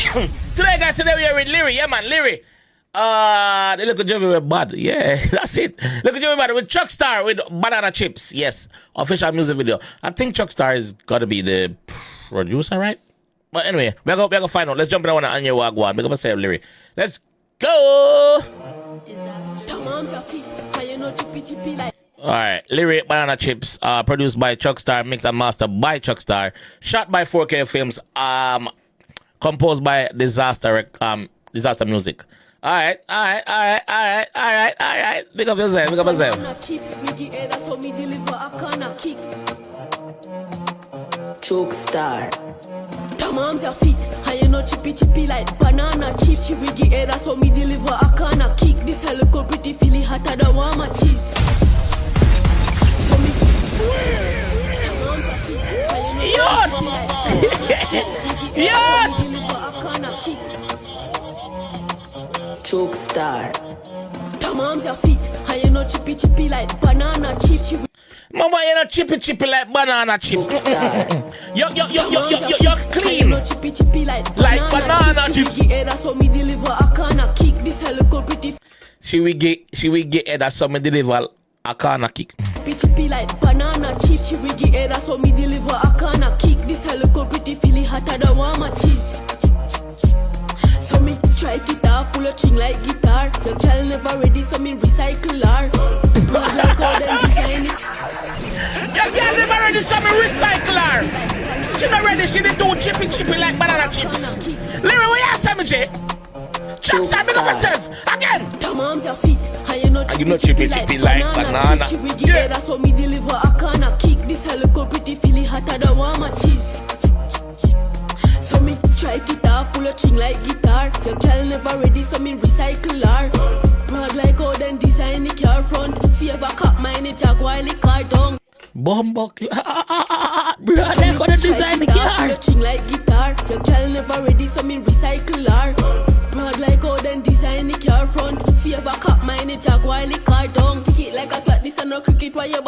Today, guys, today we are with Lyriii. Yeah, man, Lyriii. The little Jovi with bad. Yeah, that's it. Little Jovi bad with starr with banana chips. Yes, official music video. I think starr is got to be the producer, right? But anyway, we're going to find out. Let's jump in on your wagwan. Make up yourself, Lyriii. Let's go. Alright, Lyriii banana chips, produced by starr, mixed and mastered by starr, shot by 4K Films, composed by Disaster Music. Alright. Big up yourself. starr. Tamams your feet, and you know chippy like banana chips. She wiggy head, so me deliver a can of kick. This hell look pretty feely hotter than warm cheese. So me tamams your feet, and you know starr. Tamams your feet, and you know chippy like banana chips. Mama, you know chippy like banana chips. You're clean like banana chips. She will get head so me deliver a can of kick. Chippy like banana chips. She will get head so me deliver a can of kick. This hell look pretty feely hotter than warm cheese. So me strike it off, pull a string like guitar. Your girl never ready, so me recycle her. Broad like how them design it. Your girl never ready, so me recycle her. She not ready, she did do chippy like banana chips. Lyriii, what you say, me, Jay? starr, make up yourself again. Tamams your feet, and you know chippy like banana. She will get head, so me deliver a can of kick. This hell look pretty feely hotter than warm cheese. So me strike it off, pull a string like guitar. Your girl never ready, so me recycle her. Broad like how them design the car front. Favor cut mine, a Jaguar the car down. Broad like how them design the car. Pull a string like guitar. Your girl never ready, so me recycle her. Broad like how them design the car front. Favor cut mine, a Jaguar the car down. Kick it like a clock, this and no cricket while you